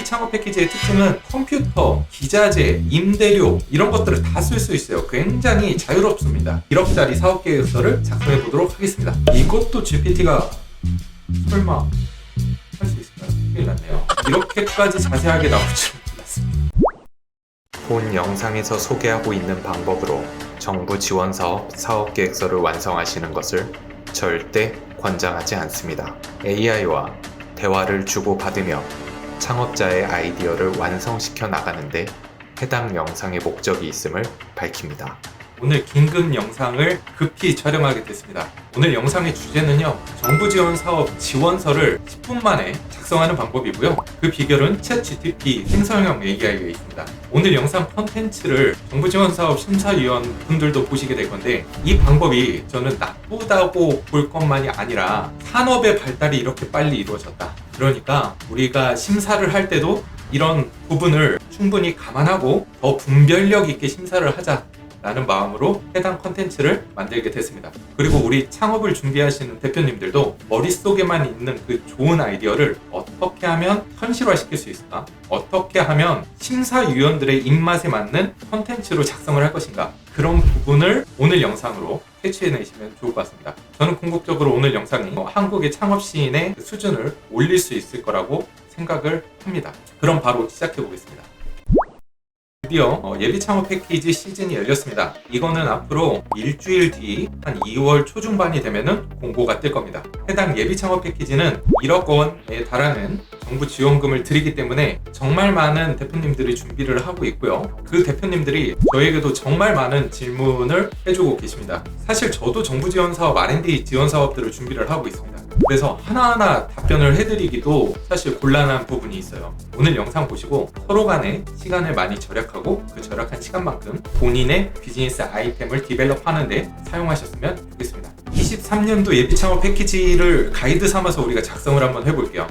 창업 패키지의 특징은 컴퓨터, 기자재, 임대료 이런 것들을 다 쓸 수 있어요. 굉장히 자유롭습니다. 1억짜리 사업 계획서를 작성해 보도록 하겠습니다. 이것도 GPT가 설마 할 수 있을까요? 큰일 났네요. 이렇게까지 자세하게 나올 줄은 몰랐습니다. 본 영상에서 소개하고 있는 방법으로 정부 지원 사업 사업계획서를 완성하시는 것을 절대 권장하지 않습니다. AI와 대화를 주고받으며 창업자의 아이디어를 완성시켜 나가는데 해당 영상의 목적이 있음을 밝힙니다. 오늘 긴급 영상을 급히 촬영하게 됐습니다. 오늘 영상의 주제는요, 정부 지원 사업 지원서를 10분 만에 작성하는 방법이고요. 그 비결은 챗GPT 생성형 AI에 있습니다. 오늘 영상 콘텐츠를 정부 지원 사업 심사위원 분들도 보시게 될 건데, 이 방법이 저는 나쁘다고 볼 것만이 아니라 산업의 발달이 이렇게 빨리 이루어졌다. 그러니까 우리가 심사를 할 때도 이런 부분을 충분히 감안하고 더 분별력 있게 심사를 하자 라는 마음으로 해당 컨텐츠를 만들게 됐습니다. 그리고 우리 창업을 준비하시는 대표님들도 머릿속에만 있는 그 좋은 아이디어를 어떻게 하면 현실화시킬 수 있을까? 어떻게 하면 심사위원들의 입맛에 맞는 컨텐츠로 작성을 할 것인가? 그런 부분을 오늘 영상으로 캐치해내시면 좋을 것 같습니다. 저는 궁극적으로 오늘 영상이 한국의 창업 시인의 수준을 올릴 수 있을 거라고 생각을 합니다. 그럼 바로 시작해 보겠습니다. 드디어 예비 창업 패키지 시즌이 열렸습니다. 이거는 앞으로 일주일 뒤 한 2월 초중반이 되면은 공고가 뜰 겁니다. 해당 예비 창업 패키지는 1억 원에 달하는 정부 지원금을 드리기 때문에 정말 많은 대표님들이 준비를 하고 있고요. 그 대표님들이 저에게도 정말 많은 질문을 해주고 계십니다. 사실 저도 정부 지원 사업, R&D 지원 사업들을 준비를 하고 있습니다. 그래서 하나하나 답변을 해드리기도 사실 곤란한 부분이 있어요. 오늘 영상 보시고 서로 간에 시간을 많이 절약하고 그 절약한 시간만큼 본인의 비즈니스 아이템을 디벨롭하는데 사용하셨으면 좋겠습니다. 23년도 예비 창업 패키지를 가이드 삼아서 우리가 작성을 한번 해볼게요.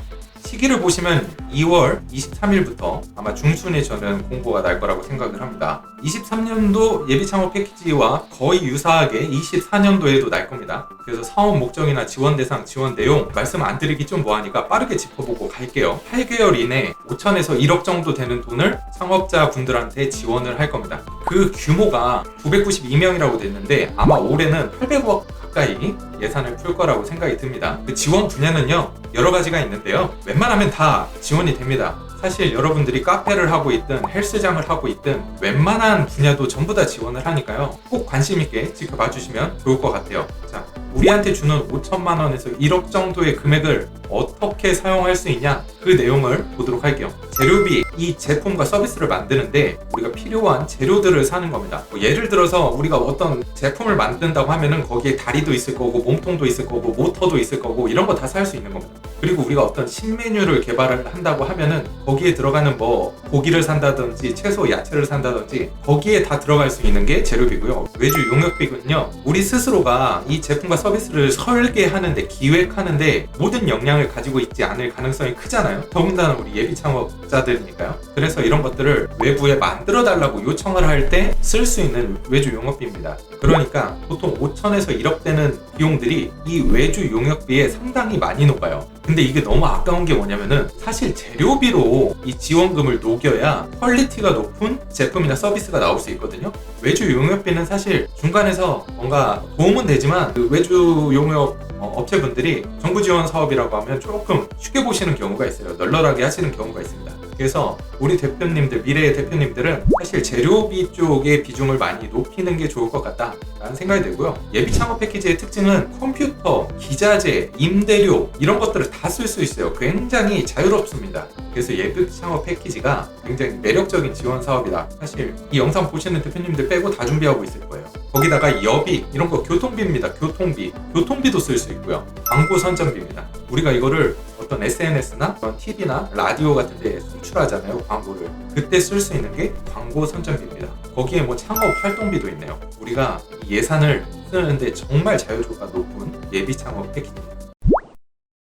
시기를 보시면 2월 23일부터 아마 중순에 저는 공고가 날 거라고 생각을 합니다. 23년도 예비 창업 패키지와 거의 유사하게 24년도에도 날 겁니다. 그래서 사업 목적이나 지원 대상, 지원 내용 말씀 안 드리기 좀 뭐하니까 빠르게 짚어보고 갈게요. 8개월 이내 5천에서 1억 정도 되는 돈을 창업자 분들한테 지원을 할 겁니다. 그 규모가 992명이라고 됐는데 아마 올해는 800억 가까이 예산을 풀 거라고 생각이 듭니다. 그 지원 분야는요, 여러 가지가 있는데요. 웬만하면 다 지원이 됩니다. 사실 여러분들이 카페를 하고 있든 헬스장을 하고 있든 웬만한 분야도 전부 다 지원을 하니까요. 꼭 관심 있게 지켜봐 주시면 좋을 것 같아요. 자, 우리한테 주는 5천만 원에서 1억 정도의 금액을 어떻게 사용할 수 있냐, 그 내용을 보도록 할게요. 재료비, 이 제품과 서비스를 만드는데 우리가 필요한 재료들을 사는 겁니다. 예를 들어서 우리가 어떤 제품을 만든다고 하면은 거기에 다리도 있을 거고 몸통도 있을 거고 모터도 있을 거고 이런 거 다 살 수 있는 겁니다. 그리고 우리가 어떤 신메뉴를 개발을 한다고 하면은 거기에 들어가는 뭐 고기를 산다든지 채소, 야채를 산다든지 거기에 다 들어갈 수 있는 게 재료비고요. 외주 용역비는요, 우리 스스로가 이 제품과 서비스를 설계하는데, 기획하는데 모든 역량을 가지고 있지 않을 가능성이 크잖아요. 더군다나 우리 예비 창업자들이니까요. 그래서 이런 것들을 외부에 만들어 달라고 요청을 할 때 쓸 수 있는 외주 용역비입니다. 그러니까 보통 5천에서 1억 되는 비용들이 이 외주 용역비에 상당히 많이 녹아요. 근데 이게 너무 아까운 게 뭐냐면은 사실 재료비로 이 지원금을 녹여야 퀄리티가 높은 제품이나 서비스가 나올 수 있거든요. 외주 용역비는 사실 중간에서 뭔가 도움은 되지만 그 외주 용역 업체분들이 정부 지원 사업이라고 하면 조금 쉽게 보시는 경우가 있어요. 널널하게 하시는 경우가 있습니다. 그래서 우리 대표님들, 미래의 대표님들은 사실 재료비 쪽의 비중을 많이 높이는 게 좋을 것 같다라는 생각이 들고요. 예비 창업 패키지의 특징은 컴퓨터, 기자재, 임대료 이런 것들을 다 쓸 수 있어요. 굉장히 자유롭습니다. 그래서 예비 창업 패키지가 굉장히 매력적인 지원 사업이다. 사실 이 영상 보시는 대표님들 빼고 다 준비하고 있을 거예요. 거기다가 여비, 이런 거 교통비입니다. 교통비도 쓸 수 있고요. 광고 선전비입니다. 우리가 이거를 어떤 SNS나 TV나 라디오 같은 데 송출하잖아요, 광고를. 그때 쓸 수 있는 게 광고 선전비입니다. 거기에 뭐 창업 활동비도 있네요. 우리가 이 예산을 쓰는데 정말 자유도가 높은 예비 창업 패키지입니다.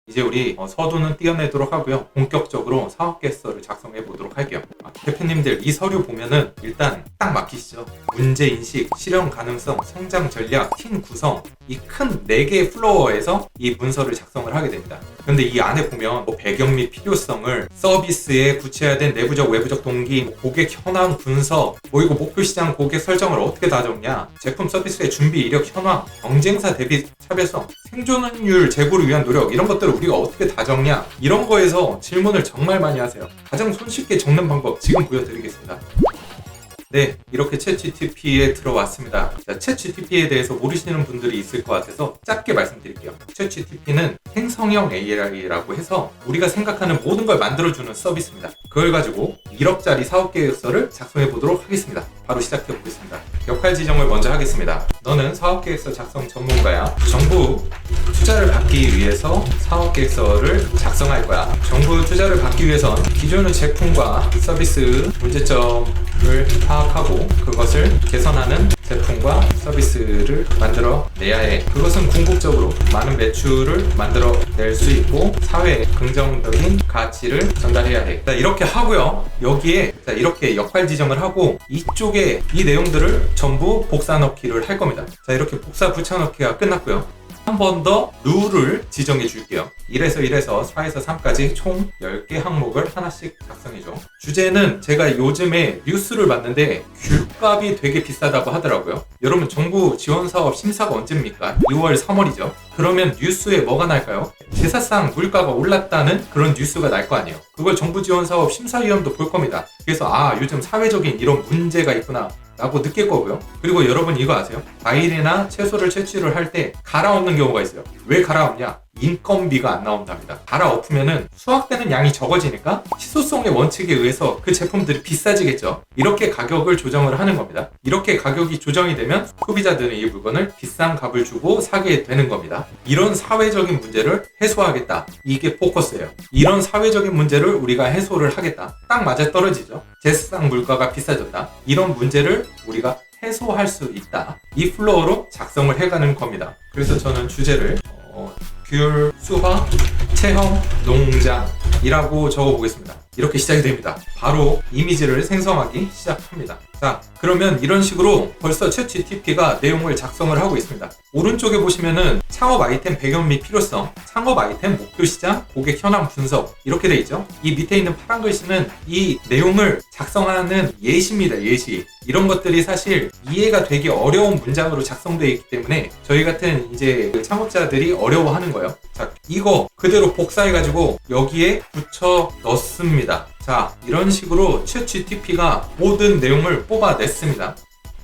이제 우리 서두는 띄어내도록 하고요. 본격적으로 사업계획서를 작성해 보도록 할게요. 대표님들 이 서류 보면은 일단 딱 막히시죠? 문제인식, 실현 가능성, 성장 전략, 팀 구성, 이 큰 4개의 플로어에서 이 문서를 작성을 하게 됩니다. 근데 이 안에 보면 뭐 배경 및 필요성을, 서비스에 구체화된 내부적 외부적 동기, 고객 현황 분석, 뭐 이거 목표 시장 고객 설정을 어떻게 다 적냐, 제품 서비스의 준비 이력 현황, 경쟁사 대비 차별성, 생존율 제고를 위한 노력, 이런 것들을 우리가 어떻게 다 적냐, 이런 거에서 질문을 정말 많이 하세요. 가장 손쉽게 적는 방법 지금 보여드리겠습니다. 네, 이렇게 챗GPT에 들어왔습니다. 자, 챗GPT에 대해서 모르시는 분들이 있을 것 같아서 짧게 말씀드릴게요. 챗GPT는 생성형 AI라고 해서 우리가 생각하는 모든 걸 만들어주는 서비스입니다. 그걸 가지고 1억짜리 사업 계획서를 작성해 보도록 하겠습니다. 바로 시작해 보겠습니다. 역할 지정을 먼저 하겠습니다. 너는 사업 계획서 작성 전문가야. 정부 투자를 받기 위해서 사업 계획서를 작성할 거야. 정부 투자를 받기 위해선 기존의 제품과 서비스 문제점을 파악하고 그것을 개선하는 제품과 서비스를 만들어 내야 해. 그것은 궁극적으로 많은 매출을 만들어 낼 수 있고 사회에 긍정적인 가치를 전달해야 해. 자, 이렇게 하고요. 여기에 자, 이렇게 역할 지정을 하고 이쪽에 이 내용들을 전부 복사 넣기를 할 겁니다. 자, 이렇게 복사 붙여 넣기가 끝났고요. 한 번 더 룰을 지정해 줄게요. 1에서 1에서 4에서 3까지 총 10개 항목을 하나씩 작성해줘. 주제는 제가 요즘에 뉴스를 봤는데 귤값이 되게 비싸다고 하더라고요. 여러분, 정부 지원사업 심사가 언제입니까? 2월, 3월이죠. 그러면 뉴스에 뭐가 날까요? 제사상 물가가 올랐다는 그런 뉴스가 날 거 아니에요. 그걸 정부 지원사업 심사위원도 볼 겁니다. 그래서 요즘 사회적인 이런 문제가 있구나 라고 느낄 거고요. 그리고 여러분 이거 아세요? 과일이나 채소를 채취를 할 때 갈아엎는 경우가 있어요. 왜 갈아엎냐? 인건비가 안 나온답니다. 갈아엎으면은 수확되는 양이 적어지니까 희소성의 원칙에 의해서 그 제품들이 비싸지겠죠. 이렇게 가격을 조정을 하는 겁니다. 이렇게 가격이 조정이 되면 소비자들은 이 물건을 비싼 값을 주고 사게 되는 겁니다. 이런 사회적인 문제를 해소하겠다. 이게 포커스예요. 이런 사회적인 문제를 우리가 해소를 하겠다. 딱 맞아떨어지죠. 제사상 물가가 비싸졌다. 이런 문제를 우리가 해소할 수 있다. 이 플로어로 작성을 해가는 겁니다. 그래서 저는 주제를 귤, 수확, 체험, 농장이라고 적어보겠습니다. 이렇게 시작이 됩니다. 바로 이미지를 생성하기 시작합니다. 자, 그러면 이런 식으로 벌써 챗GPT가 내용을 작성을 하고 있습니다. 오른쪽에 보시면은 창업 아이템 배경 및 필요성, 창업 아이템 목표 시장, 고객 현황 분석 이렇게 돼 있죠. 이 밑에 있는 파란 글씨는 이 내용을 작성하는 예시입니다. 예시. 이런 것들이 사실 이해가 되기 어려운 문장으로 작성되어 있기 때문에 저희 같은 이제 창업자들이 어려워하는 거예요. 자, 이거 그대로 복사해가지고 여기에 붙여 넣습니다. 자, 이런 식으로 챗GPT가 모든 내용을 뽑아냈습니다.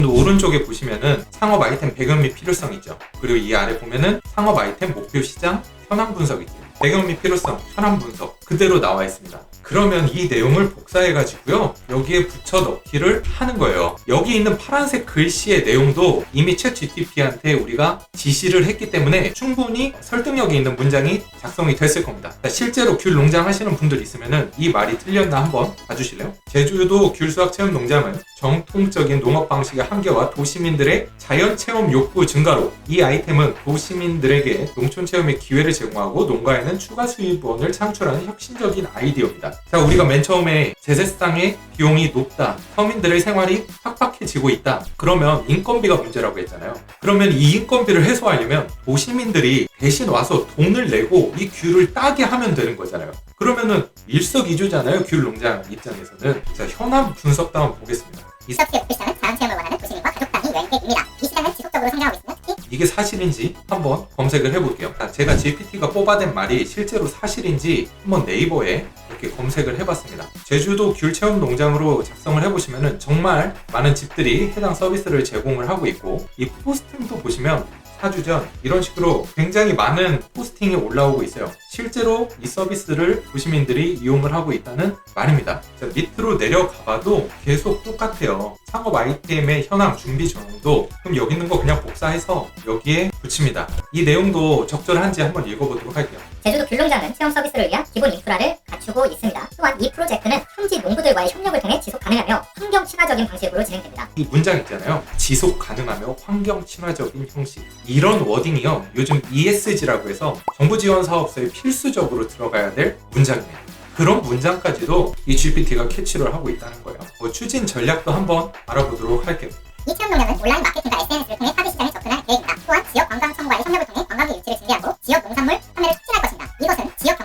오른쪽에 보시면은 창업 아이템 배경 및 필요성 있죠. 그리고 이 아래 보면은 창업 아이템 목표 시장 현황 분석 있죠. 배경 및 필요성, 현황 분석 그대로 나와 있습니다. 그러면 이 내용을 복사해가지고요. 여기에 붙여 넣기를 하는 거예요. 여기 있는 파란색 글씨의 내용도 이미 챗GPT한테 우리가 지시를 했기 때문에 충분히 설득력이 있는 문장이 작성이 됐을 겁니다. 실제로 귤 농장 하시는 분들 있으면은 이 말이 틀렸나 한번 봐주실래요? 제주도 귤 수확 체험 농장은 정통적인 농업 방식의 한계와 도시민들의 자연 체험 욕구 증가로 이 아이템은 도시민들에게 농촌 체험의 기회를 제공하고 농가에는 추가 수입원을 창출하는 혁신적인 아이디어입니다. 자, 우리가 맨 처음에 제세상의 비용이 높다, 서민들의 생활이 팍팍해지고 있다, 그러면 인건비가 문제라고 했잖아요. 그러면 이 인건비를 해소하려면 도시민들이 대신 와서 돈을 내고 이 귤을 따게 하면 되는 거잖아요. 그러면은 일석이조잖아요. 귤 농장 입장에서는. 자, 현황 분석도 한번 보겠습니다. 이 서비스의 목표 시장은 자연 체험을 원하는 도시민과 가족 단위 여행객입니다. 이 시장은 지속적으로 성장하고 있으며 특히 이게 사실인지 한번 검색을 해볼게요. 제가 GPT가 뽑아낸 말이 실제로 사실인지 한번 네이버에 이렇게 검색을 해봤습니다. 제주도 귤 체험 농장으로 작성을 해보시면은 정말 많은 집들이 해당 서비스를 제공을 하고 있고, 이 포스팅도 보시면 4주 전 이런 식으로 굉장히 많은 포스팅이 올라오고 있어요. 실제로 이 서비스를 도시민들이 이용을 하고 있다는 말입니다. 자, 밑으로 내려가봐도 계속 똑같아요. 창업 아이템의 현황 준비 전형도 그럼 여기 있는 거 그냥 복사해서 여기에 붙입니다. 이 내용도 적절한지 한번 읽어보도록 할게요. 제주도 귤 농장은 체험 서비스를 위한 기본 인프라를 갖추고 있습니다. 또한 이 프로젝트는 현지 농부들과의 협력을 통해 지속 가능하며 환경 친화적인 방식으로 진행됩니다. 이 문장 있잖아요. 지속 가능하며 환경 친화적인 형식. 이런 워딩이요. 요즘 ESG라고 해서 정부 지원 사업소에 필수적으로 들어가야 될 문장이에요. 그런 문장까지도 이 GPT가 캐치를 하고 있다는 거예요. 추진 전략도 한번 알아보도록 할게요. 이 체험 농장은 온라인 마케팅과 SNS를 통해 타겟 시장에 접근할 계획입니다. 또한 지역 관광청과의 협력을 통해 관광객 유치를 준비하고 지역 농산물 판매를 촉진할 것입니다. 이것은 지역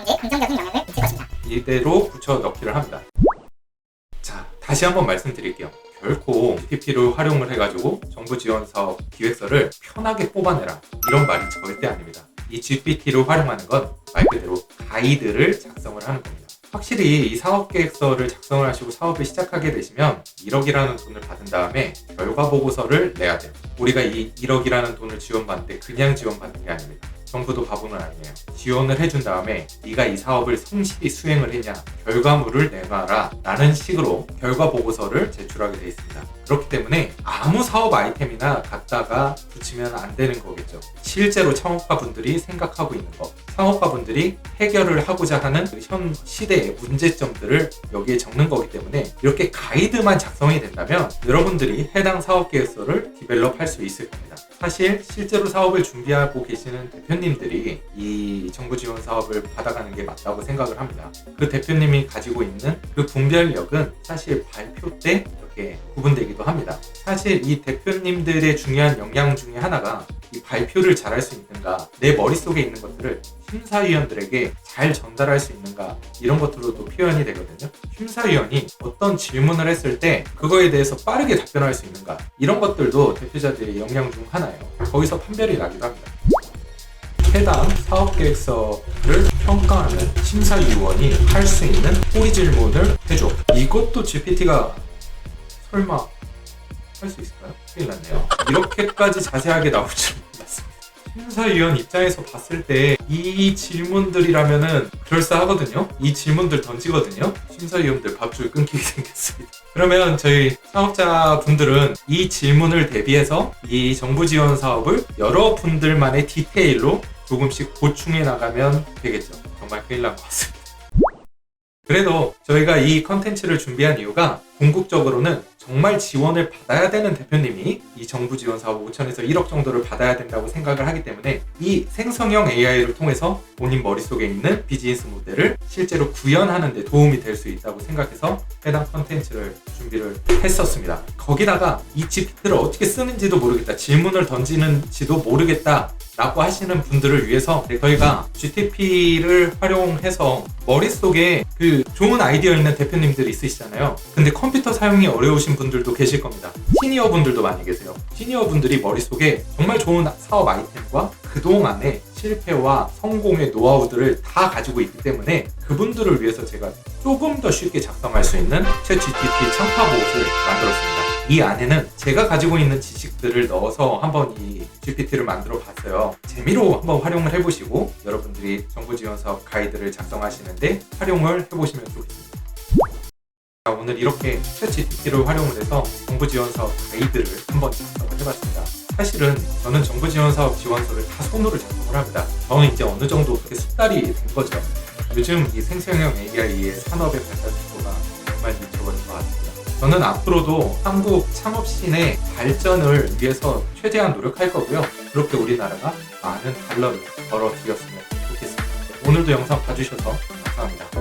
이대로 붙여 넣기를 합니다. 자, 다시 한번 말씀드릴게요. 결코 GPT를 활용을 해가지고 정부 지원 사업 기획서를 편하게 뽑아내라, 이런 말이 절대 아닙니다. 이 GPT를 활용하는 건 말 그대로 가이드를 작성을 하는 겁니다. 확실히 이 사업계획서를 작성을 하시고 사업을 시작하게 되시면 1억이라는 돈을 받은 다음에 결과 보고서를 내야 돼요. 우리가 이 1억이라는 돈을 지원받는데 그냥 지원받는 게 아닙니다. 정부도 바보는 아니에요. 지원을 해준 다음에 네가 이 사업을 성실히 수행을 했냐, 결과물을 내놔라 라는 식으로 결과 보고서를 제출하게 되어 있습니다. 그렇기 때문에 아무 사업 아이템이나 갖다가 붙이면 안 되는 거겠죠. 실제로 창업가분들이 생각하고 있는 것, 창업가분들이 해결을 하고자 하는 현 시대의 문제점들을 여기에 적는 거기 때문에 이렇게 가이드만 작성이 된다면 여러분들이 해당 사업 계획서를 디벨롭할 수 있을 겁니다. 사실 실제로 사업을 준비하고 계시는 대표님들이 이 정부 지원 사업을 받아가는 게 맞다고 생각을 합니다. 그 대표님이 가지고 있는 그 분별력은 사실 발표 때 이렇게 구분되기도 합니다. 사실 이 대표님들의 중요한 역량 중에 하나가 이 발표를 잘할 수 있는가, 내 머릿속에 있는 것들을 심사위원들에게 잘 전달할 수 있는가, 이런 것들로도 표현이 되거든요. 심사위원이 어떤 질문을 했을 때 그거에 대해서 빠르게 답변할 수 있는가, 이런 것들도 대표자들의 역량 중 하나예요. 거기서 판별이 나기도 합니다. 해당 사업계획서를 평가하는 심사위원이 할 수 있는 꼬리 질문을 해줘. 이것도 GPT가 설마 할 수 있을까요? 큰일 났네요. 이렇게까지 자세하게 나올 줄 몰랐습니다. 심사위원 입장에서 봤을 때 이 질문들이라면은 그럴싸하거든요. 이 질문들 던지거든요. 심사위원들 밥줄 끊기게 생겼습니다. 그러면 저희 사업자분들은 이 질문을 대비해서 이 정부 지원 사업을 여러분들만의 디테일로 조금씩 보충해 나가면 되겠죠. 정말 큰일 난 것 같습니다. 그래도 저희가 이 컨텐츠를 준비한 이유가 궁극적으로는 정말 지원을 받아야 되는 대표님이 이 정부 지원 사업 5천에서 1억 정도를 받아야 된다고 생각을 하기 때문에 이 생성형 AI를 통해서 본인 머릿속에 있는 비즈니스 모델을 실제로 구현하는 데 도움이 될 수 있다고 생각해서 해당 컨텐츠를 준비를 했었습니다. 거기다가 이 GPT를 어떻게 쓰는지도 모르겠다, 질문을 던지는지도 모르겠다 라고 하시는 분들을 위해서 저희가 GTP를 활용해서 머릿속에 그 좋은 아이디어 있는 대표님들이 있으시잖아요. 근데 컴퓨터 사용이 어려우신 분들도 계실 겁니다. 시니어 분들도 많이 계세요. 시니어 분들이 머릿속에 정말 좋은 사업 아이템과 그동안의 실패와 성공의 노하우들을 다 가지고 있기 때문에 그분들을 위해서 제가 조금 더 쉽게 작성할 수 있는 챗GPT 창파봇을 만들었습니다. 이 안에는 제가 가지고 있는 지식들을 넣어서 한번 이 GPT를 만들어 봤어요. 재미로 한번 활용을 해보시고 여러분들이 정부 지원 사업 가이드를 작성하시는데 활용을 해보시면 좋겠습니다. 오늘 이렇게 챗GPT를 활용을 해서 정부 지원 사업 가이드를 한번 작성을 해봤습니다. 사실은 저는 정부 지원 사업 지원서를 다 손으로 작성을 합니다. 저는 이제 어느 정도 그렇게 숙달이 된 거죠. 요즘 이 생성형 AI의 산업의 발달 속도가 정말 미쳐버린 것 같습니다. 저는 앞으로도 한국 창업신의 발전을 위해서 최대한 노력할 거고요. 그렇게 우리나라가 많은 달러를 벌어들였으면 좋겠습니다. 오늘도 영상 봐주셔서 감사합니다.